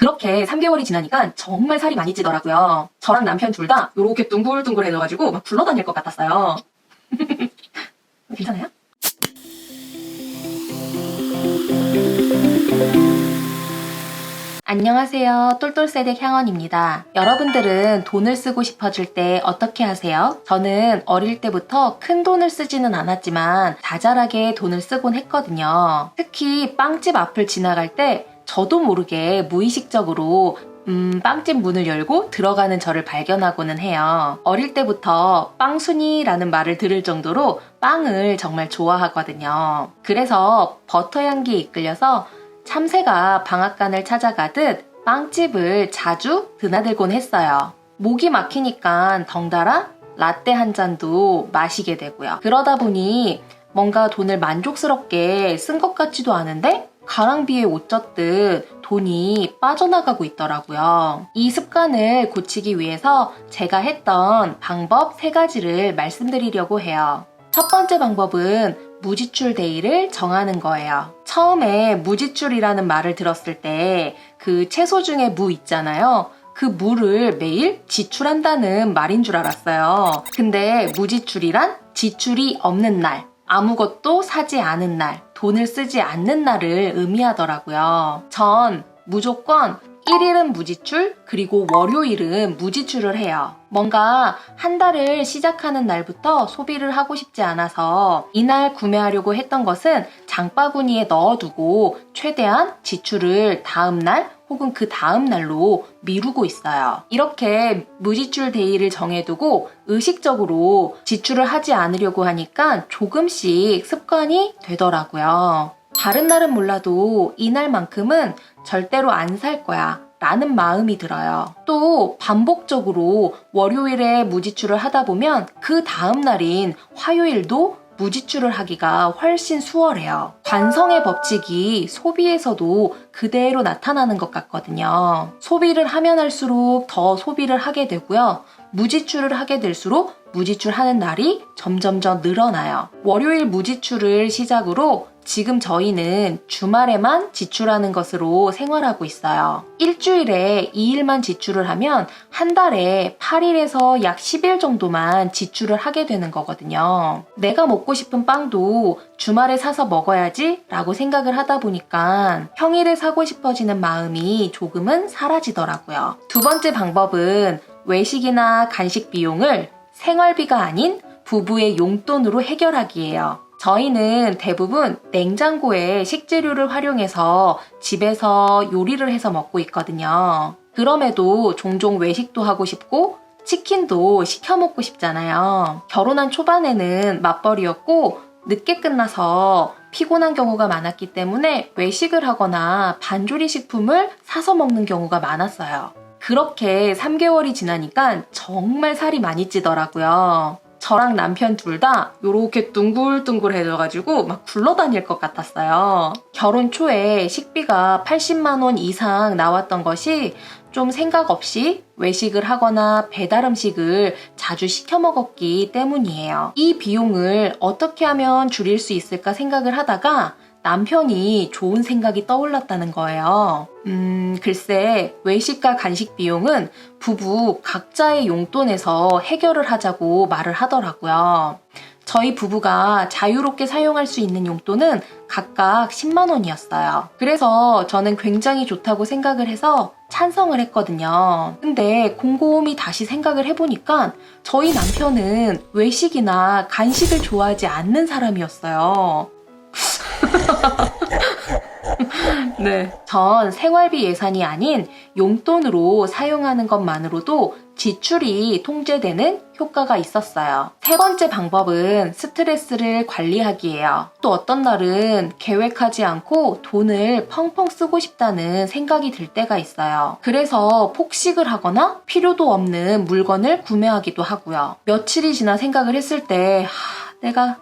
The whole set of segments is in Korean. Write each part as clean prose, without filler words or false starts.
그렇게 3개월이 지나니까 정말 살이 많이 찌더라고요. 저랑 남편 둘 다 이렇게 둥글둥글해져가지고 막 굴러다닐 것 같았어요. 괜찮아요? 안녕하세요. 똘똘세댁 향원입니다. 여러분들은 돈을 쓰고 싶어질 때 어떻게 하세요? 저는 어릴 때부터 큰 돈을 쓰지는 않았지만 자잘하게 돈을 쓰곤 했거든요. 특히 빵집 앞을 지나갈 때 저도 모르게 무의식적으로 빵집 문을 열고 들어가는 저를 발견하고는 해요. 어릴 때부터 빵순이라는 말을 들을 정도로 빵을 정말 좋아하거든요. 그래서 버터 향기에 이끌려서 참새가 방앗간을 찾아가듯 빵집을 자주 드나들곤 했어요. 목이 막히니까 덩달아 라떼 한 잔도 마시게 되고요. 그러다 보니 뭔가 돈을 만족스럽게 쓴 것 같지도 않은데 가랑비에 옷 젖듯 돈이 빠져나가고 있더라고요. 이 습관을 고치기 위해서 제가 했던 방법 3가지를 말씀드리려고 해요. 첫 번째 방법은 무지출 데이를 정하는 거예요. 처음에 무지출이라는 말을 들었을 때 그 채소 중에 무 있잖아요. 그 무를 매일 지출한다는 말인 줄 알았어요. 근데 무지출이란 지출이 없는 날, 아무것도 사지 않은 날, 돈을 쓰지 않는 날을 의미하더라고요. 전 무조건 1일은 무지출, 그리고 월요일은 무지출을 해요. 뭔가 한 달을 시작하는 날부터 소비를 하고 싶지 않아서 이날 구매하려고 했던 것은 장바구니에 넣어두고 최대한 지출을 다음날 혹은 그 다음날로 미루고 있어요. 이렇게 무지출 데이를 정해두고 의식적으로 지출을 하지 않으려고 하니까 조금씩 습관이 되더라고요. 다른 날은 몰라도 이날만큼은 절대로 안 살 거야 라는 마음이 들어요. 또 반복적으로 월요일에 무지출을 하다 보면 그 다음 날인 화요일도 무지출을 하기가 훨씬 수월해요. 관성의 법칙이 소비에서도 그대로 나타나는 것 같거든요. 소비를 하면 할수록 더 소비를 하게 되고요. 무지출을 하게 될수록 무지출하는 날이 점점점 늘어나요. 월요일 무지출을 시작으로 지금 저희는 주말에만 지출하는 것으로 생활하고 있어요. 일주일에 2일만 지출을 하면 한 달에 8일에서 약 10일 정도만 지출을 하게 되는 거거든요. 내가 먹고 싶은 빵도 주말에 사서 먹어야지 라고 생각을 하다 보니까 평일에 사고 싶어지는 마음이 조금은 사라지더라고요. 두 번째 방법은 외식이나 간식 비용을 생활비가 아닌 부부의 용돈으로 해결하기예요. 저희는 대부분 냉장고에 식재료를 활용해서 집에서 요리를 해서 먹고 있거든요. 그럼에도 종종 외식도 하고 싶고 치킨도 시켜 먹고 싶잖아요. 결혼한 초반에는 맞벌이였고 늦게 끝나서 피곤한 경우가 많았기 때문에 외식을 하거나 반조리 식품을 사서 먹는 경우가 많았어요. 그렇게 3개월이 지나니까 정말 살이 많이 찌더라고요. 저랑 남편 둘 다 이렇게 둥글둥글해져가지고 막 굴러다닐 것 같았어요. 결혼 초에 식비가 80만 원 이상 나왔던 것이 좀 생각 없이 외식을 하거나 배달 음식을 자주 시켜 먹었기 때문이에요. 이 비용을 어떻게 하면 줄일 수 있을까 생각을 하다가 남편이 좋은 생각이 떠올랐다는 거예요. 글쎄, 외식과 간식 비용은 부부 각자의 용돈에서 해결을 하자고 말을 하더라고요. 저희 부부가 자유롭게 사용할 수 있는 용돈은 각각 10만 원이었어요. 그래서 저는 굉장히 좋다고 생각을 해서 찬성을 했거든요. 근데 곰곰이 다시 생각을 해보니까 저희 남편은 외식이나 간식을 좋아하지 않는 사람이었어요. 네. 전 생활비 예산이 아닌 용돈으로 사용하는 것만으로도 지출이 통제되는 효과가 있었어요. 세 번째 방법은 스트레스를 관리하기예요. 또 어떤 날은 계획하지 않고 돈을 펑펑 쓰고 싶다는 생각이 들 때가 있어요. 그래서 폭식을 하거나 필요도 없는 물건을 구매하기도 하고요. 며칠이 지나 생각을 했을 때 내가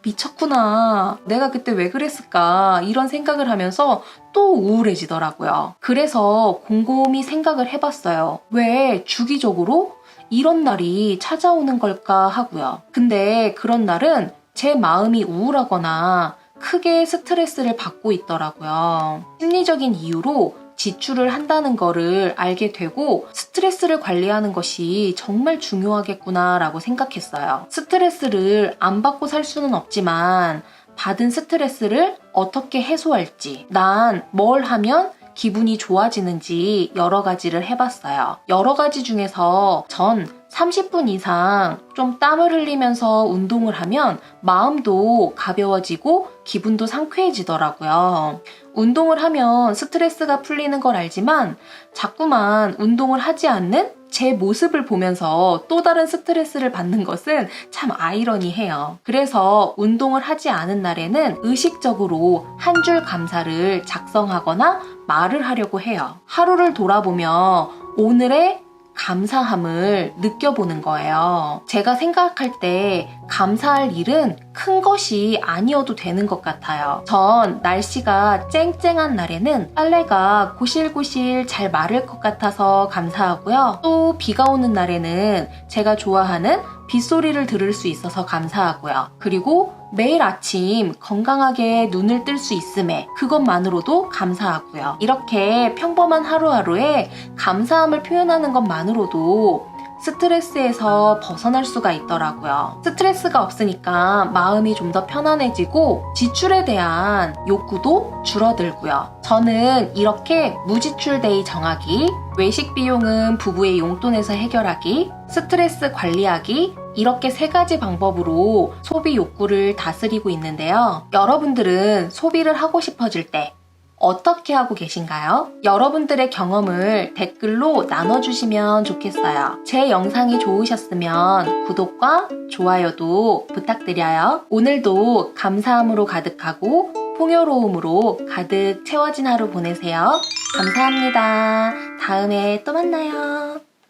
미쳤구나. 내가 그때 왜 그랬을까? 이런 생각을 하면서 또 우울해지더라고요. 그래서 곰곰이 생각을 해봤어요. 왜 주기적으로 이런 날이 찾아오는 걸까 하고요. 근데 그런 날은 제 마음이 우울하거나 크게 스트레스를 받고 있더라고요. 심리적인 이유로 지출을 한다는 거를 알게 되고 스트레스를 관리하는 것이 정말 중요하겠구나라고 생각했어요. 스트레스를 안 받고 살 수는 없지만 받은 스트레스를 어떻게 해소할지, 난 뭘 하면 기분이 좋아지는지 여러 가지를 해봤어요. 여러 가지 중에서 전 30분 이상 좀 땀을 흘리면서 운동을 하면 마음도 가벼워지고 기분도 상쾌해지더라고요. 운동을 하면 스트레스가 풀리는 걸 알지만 자꾸만 운동을 하지 않는 제 모습을 보면서 또 다른 스트레스를 받는 것은 참 아이러니해요. 그래서 운동을 하지 않은 날에는 의식적으로 한 줄 감사를 작성하거나 말을 하려고 해요. 하루를 돌아보며 오늘의 감사함을 느껴보는 거예요. 제가 생각할 때 감사할 일은 큰 것이 아니어도 되는 것 같아요. 전 날씨가 쨍쨍한 날에는 빨래가 고실고실 잘 마를 것 같아서 감사하고요. 또 비가 오는 날에는 제가 좋아하는 빗소리를 들을 수 있어서 감사하고요. 그리고 매일 아침 건강하게 눈을 뜰 수 있음에 그것만으로도 감사하고요. 이렇게 평범한 하루하루에 감사함을 표현하는 것만으로도 스트레스에서 벗어날 수가 있더라고요. 스트레스가 없으니까 마음이 좀 더 편안해지고 지출에 대한 욕구도 줄어들고요. 저는 이렇게 무지출 데이 정하기, 외식 비용은 부부의 용돈에서 해결하기, 스트레스 관리하기, 이렇게 3가지 방법으로 소비 욕구를 다스리고 있는데요. 여러분들은 소비를 하고 싶어질 때 어떻게 하고 계신가요? 여러분들의 경험을 댓글로 나눠주시면 좋겠어요. 제 영상이 좋으셨으면 구독과 좋아요도 부탁드려요. 오늘도 감사함으로 가득하고 풍요로움으로 가득 채워진 하루 보내세요. 감사합니다. 다음에 또 만나요.